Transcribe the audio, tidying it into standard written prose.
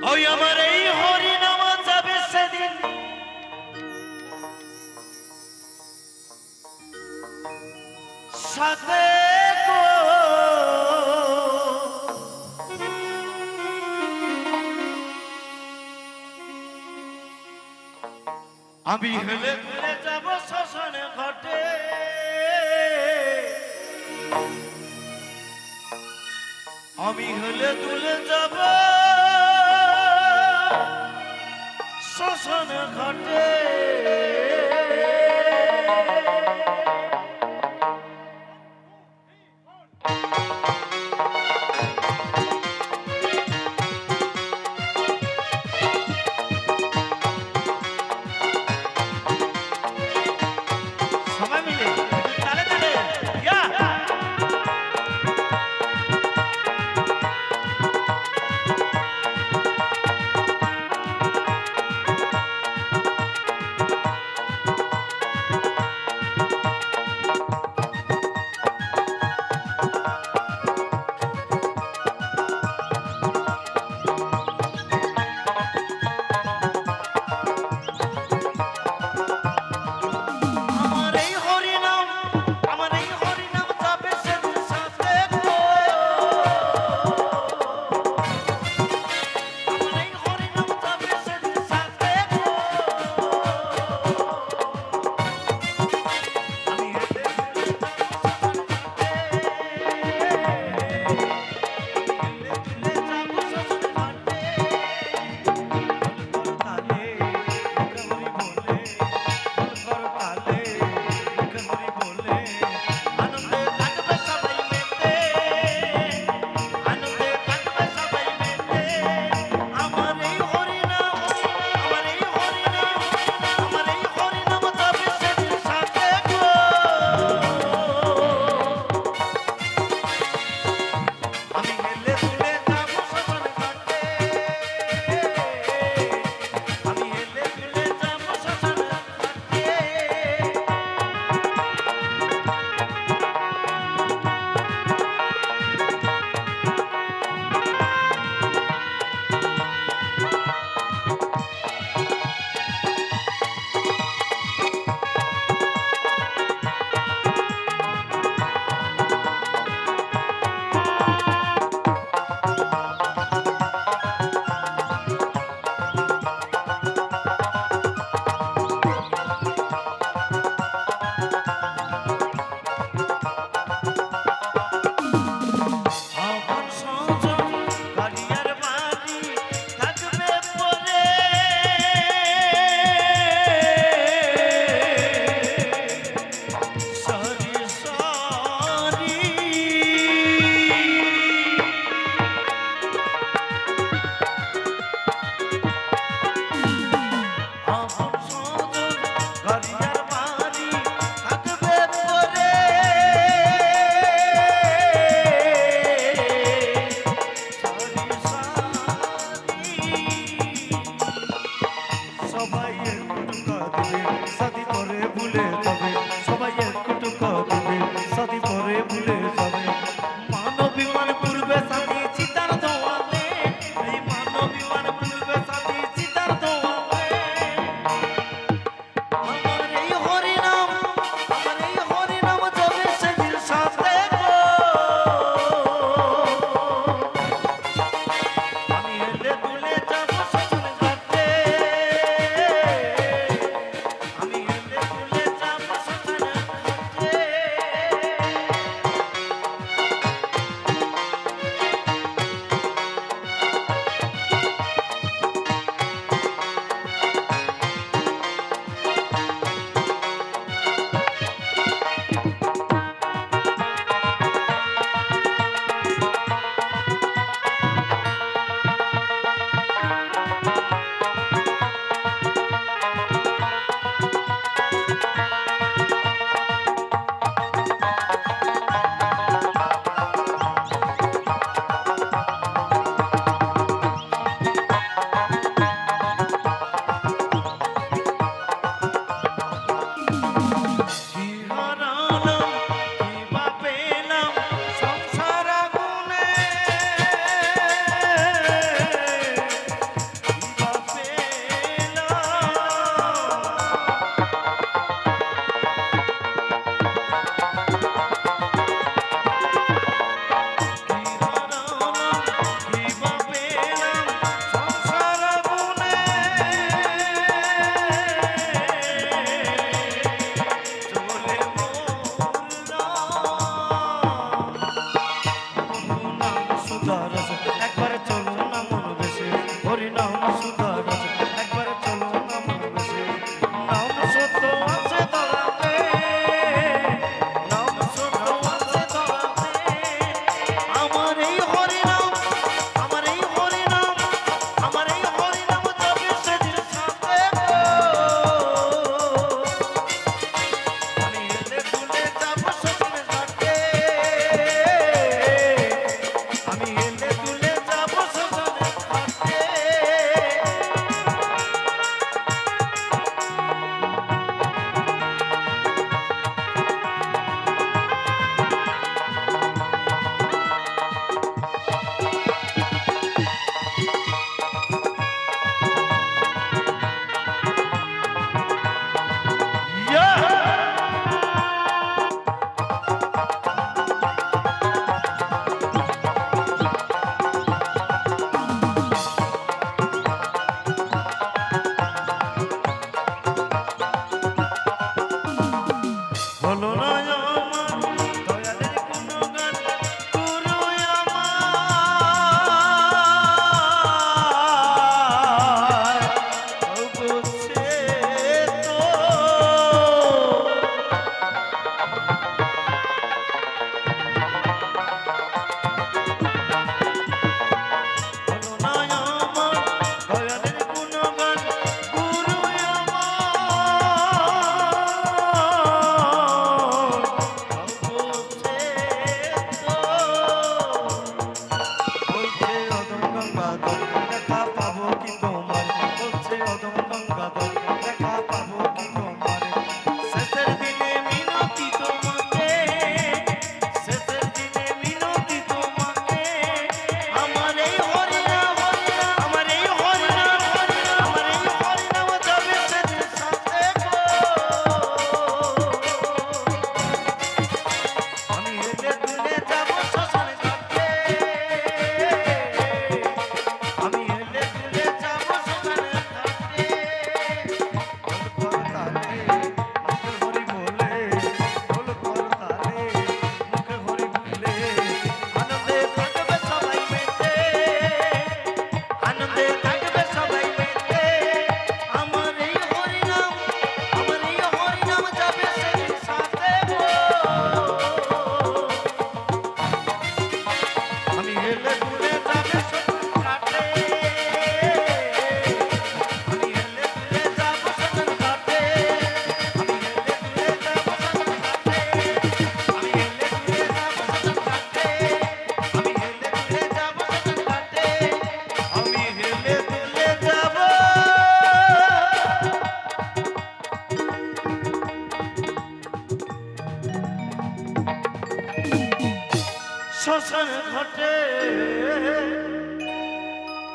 ওই আমার এই হরি নাম যাবে সেদিন সাথে গো আমি হেলে ঘুরে যাব শ্মশানে ঘাটে আমি হেলে দুলে যাব শ্মশানে ঘাটে সবাই মিলে তালে তালে ইয়া গঙ্গাধর দেখা পাবো কি তোমার বলছে অদম গঙ্গাধর দেখা পাবো কি তোমার শেষের দিনে মিনতি তোমাকে শেষের দিনে মিনতি তোমাকে আমার এই হরিনাম আমার এই হরিনাম আমার এই হরিনাম যাবে সেদিন সাথে গো আমি হেলে দুলে যাব শ্মশান ঘাটে আমি হেলে দুলে যাব শ্মশান ঘাটে ঢোল করতালে মুখে হরি বলে ঢোল করতালে মুখে হরি বলে আনন্দে থাকবে সবাই মেতে আনন্দে থাকবে সবাই মেতে আমার এই হরিনাম যাবে সেদিন সাথে গো আমি হেলে দুলে যাবে শ্মশান ঘাটে আমি হেলে দুলে যাব শ্মশান ঘাটে আমি হেলে দুলে যাব শ্মশান ঘাটে আমি হেলে দুলে যাব শ্মশান ঘাটে আমি হেলে দুলে যাব শ্মশান ঘাটে আমি হেলে দুলে যাব শ্মশান ঘাটে